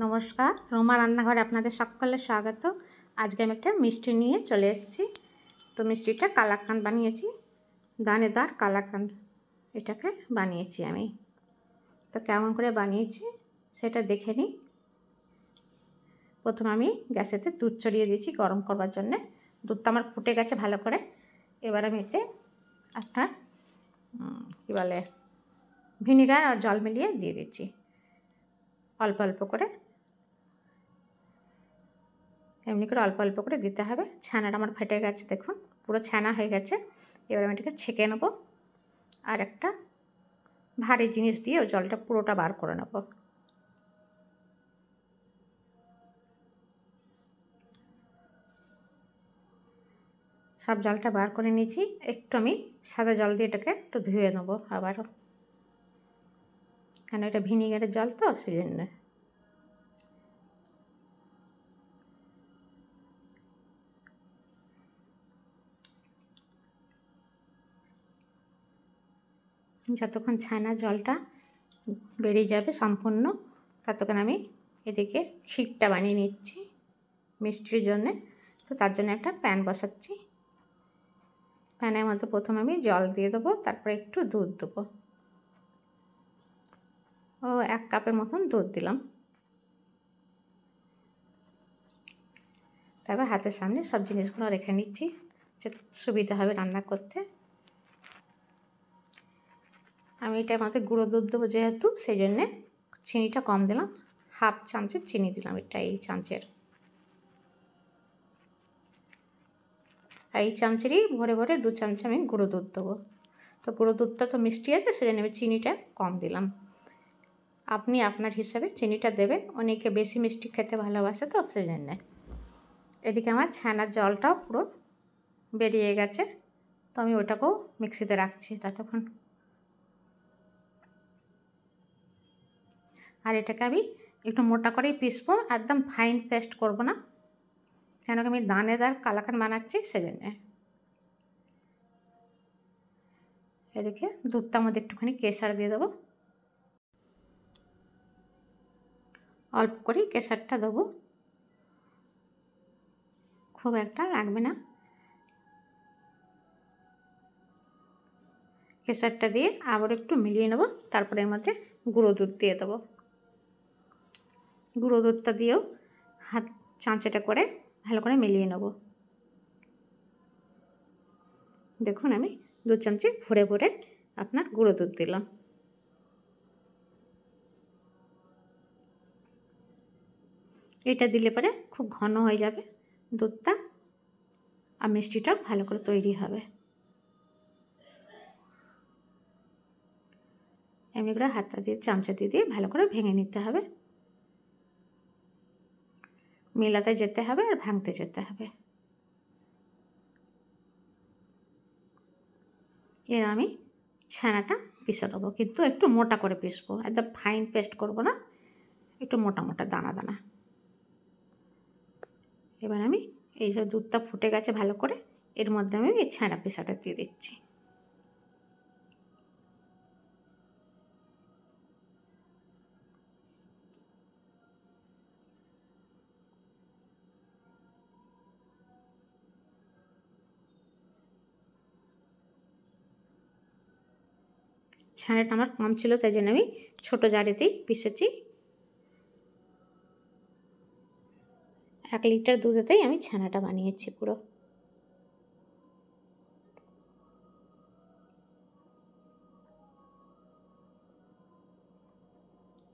নমস্কার, রোমা রান্নাঘরে আপনাদের সকলের স্বাগত। আজকে আমি একটা মিষ্টি নিয়ে চলে এসেছি। তো মিষ্টিটা কালাকাঁদ বানিয়েছি, দানেদার কালাকাঁদ এটাকে বানিয়েছি আমি। তো কেমন করে বানিয়েছি সেটা দেখে নিই। প্রথমে আমি গ্যাসেতে দুধ চড়িয়ে দিয়েছি গরম করবার জন্যে। দুধটা আমার ফুটে গেছে ভালো করে। এবার আমি এতে আপনার কী বলে ভিনিগার আর জল মিলিয়ে দিয়ে দিচ্ছি অল্প অল্প করে। এমনি করে অল্প অল্প করে দিতে হবে। ছানাটা আমার ফেটে গেছে, দেখুন পুরো ছানা হয়ে গেছে। এবার আমি এটাকে ছেঁকে নেব আর একটা ভারী জিনিস দিয়ে ওই জলটা পুরোটা বার করে নেব। সব জলটা বার করে নিয়েছি। একটু আমি সাদা জল দিয়ে এটাকে একটু ধুয়ে নেবো আবারও, কেন এটা ভিনিগারের জল তো সেই জন্য। যতক্ষণ ছানা জলটা বেরিয়ে যাবে সম্পূর্ণ, ততক্ষণ আমি এদিকে ক্ষীরটা বানিয়ে নিচ্ছি মিষ্টির জন্যে। তো তার জন্য একটা প্যান বসাচ্ছি। প্যানের মধ্যে প্রথমে আমি জল দিয়ে দেবো, তারপরে একটু দুধ দেবো। ও 1 কাপের মতন দুধ দিলাম। তারপর হাতের সামনে সব জিনিসগুলো রেখে নিচ্ছি যাতে সুবিধা হবে রান্না করতে। আমি এটার মধ্যে গুঁড়ো দুধ দেবো যেহেতু, সেই জন্যে চিনিটা কম দিলাম। 1/2 চামচের চিনি দিলাম এটা, এই চামচের। এই চামচেরই ভরে ভরে 2 চামচ আমি গুঁড়ো দুধ দেবো। তো গুঁড়ো দুধটা তো মিষ্টি আছে, সেই জন্য আমি চিনিটা কম দিলাম। আপনি আপনার হিসাবে চিনিটা দেবেন। অনেকে বেশি মিষ্টি খেতে ভালোবাসে তো সেই জন্যে। এদিকে আমার ছানার জলটাও পুরো বেরিয়ে গেছে, তো আমি ওটাকেও মিক্সিতে রাখছি ততক্ষণ। আর এটাকে আমি একটু মোটা করেই পিসবো, একদম ফাইন পেস্ট করব না, কেন আমি দানেদার কালাকাঁদ বানাচ্ছি সেজন্যে। এদিকে দুধটার মধ্যে একটুখানি কেশর দিয়ে দেবো, অল্প করেই কেশরটা দেবো, খুব একটা লাগবে না। কেশরটা দিয়ে আবার একটু মিলিয়ে নেব, তারপরে এর মধ্যে গুঁড়ো দুধ দিয়ে দেবো। গুঁড়ো দুধটা দিয়েও হাত চামচেটা করে ভালো করে মিলিয়ে নেব। দেখুন আমি 2 চামচে ভরে ভরে আপনার গুঁড়ো দুধ দিলাম। এটা দিলে পরে খুব ঘন হয়ে যাবে দুধটা, আর মিষ্টিটা ভালো করে তৈরি হবে। এমনি করে হাতটা দিয়ে চামচা দিয়ে ভালো করে ভেঙে নিতে হবে। মেলাতে যেতে হবে আর ভাঙতে যেতে হবে। এর আমি ছানাটা পিষে দেবো, কিন্তু একটু মোটা করে পিষবো, একদম ফাইন পেস্ট করব না, একটু মোটা মোটা দানা দানা। এবার আমি এই যে দুধটা ফুটে গেছে ভালো করে, এর মধ্যে আমি এই ছানা পিষাটা দিয়ে দিচ্ছি। ছানাটা আমার কম ছিল, তাই জন্য আমি ছোটো জারেতেই পিষেছি। 1 লিটার দুধেতেই আমি ছানাটা বানিয়েছি পুরো।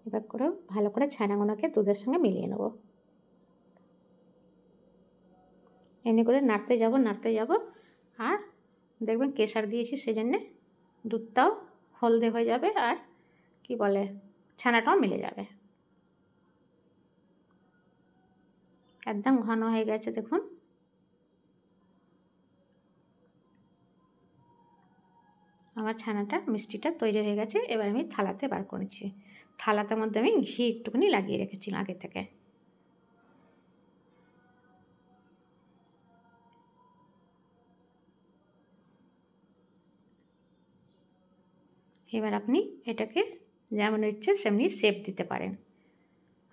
এবার করে ভালো করে ছানাগুলোকে দুধের সঙ্গে মিলিয়ে নেব। এমনি করে নাড়তে যাব, আর দেখবেন কেশর দিয়েছি সেজন্যে দুধটাও হলদে হয়ে যাবে, আর কি বলে ছানাটাও মিলে যাবে। একদম ঘন হয়ে গেছে দেখুন। আমার ছানাটা মিষ্টিটা তৈরি হয়ে গেছে। এবার আমি থালাতে বার করেছি। থালাটার মধ্যে আমি ঘি একটুখানি লাগিয়ে রেখেছিলাম আগে থেকে। এবার আপনি এটাকে যেমন ইচ্ছে সেমনি শেপ দিতে পারেন।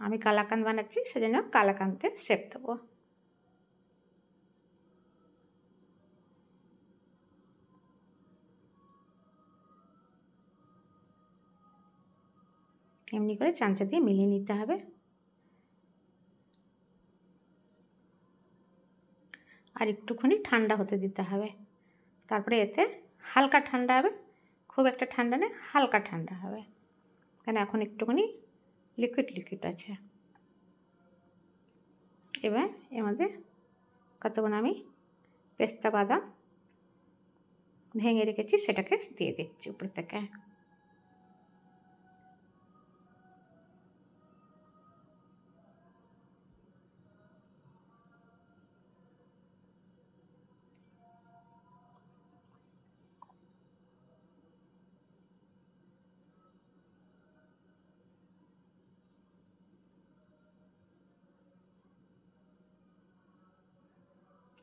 আমি কালাকাঁদ বানাচ্ছি, সেজন্য কালাকাঁদে শেপ দেবো। এমনি করে চামচা দিয়ে মিলিয়ে নিতে হবে। আর একটুখানি ঠান্ডা হতে দিতে হবে, তারপরে এতে হালকা ঠান্ডা হবে, খুব একটা ঠান্ডা নেই, হালকা ঠান্ডা হবে, কারণ এখন একটুখানি লিকুইড আছে। এবার এর মধ্যে কতক্ষণ আমি পেস্তা বাদাম ভেঙে রেখেছি সেটাকে দিয়ে দিচ্ছি উপর থেকে।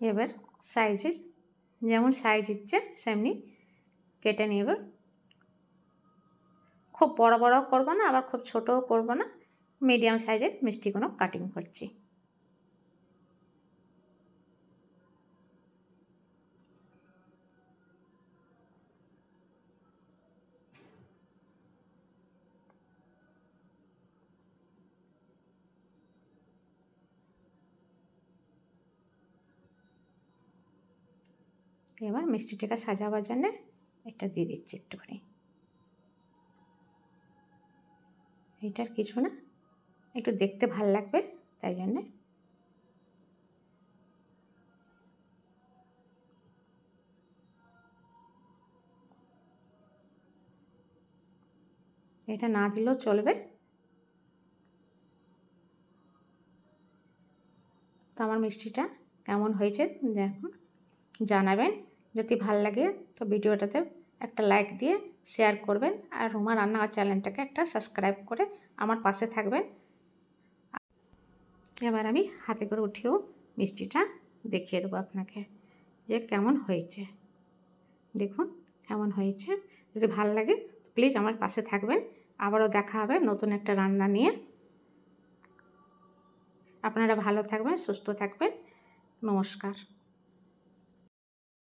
এবার সাইজে যেমন সাইজ ইচ্ছে সেমনি কেটে নেব। খুব বড় বড় করব না, আবার খুব ছোটও করব না, মিডিয়াম সাইজের মিষ্টিগুলো কাটিং করছি। এবার মিষ্টিটাকে সাজাবার জন্য এটা দিয়ে দিচ্ছি একটুখানি। এটার কিছু না, একটু দেখতে ভাল লাগবে তাই জন্যে। এটা না দিলেও চলবে। তো আমার মিষ্টিটা কেমন হয়েছে দেখুন, জানাবেন। যদি ভাল লাগে তো ভিডিওটাতে একটা লাইক দিয়ে শেয়ার করবেন, আর রুমা রান্নাঘর চ্যানেলটাকে একটা সাবস্ক্রাইব করে আমার পাশে থাকবেন। এবার আমি হাতে করে উঠিয়েও মিষ্টিটা দেখিয়ে দেবো আপনাকে যে কেমন হয়েছে। দেখুন কেমন হয়েছে। যদি ভাল লাগে প্লিজ আমার পাশে থাকবেন। আবারও দেখা হবে নতুন একটা রান্না নিয়ে। আপনারা ভালো থাকবেন, সুস্থ থাকবেন। নমস্কার।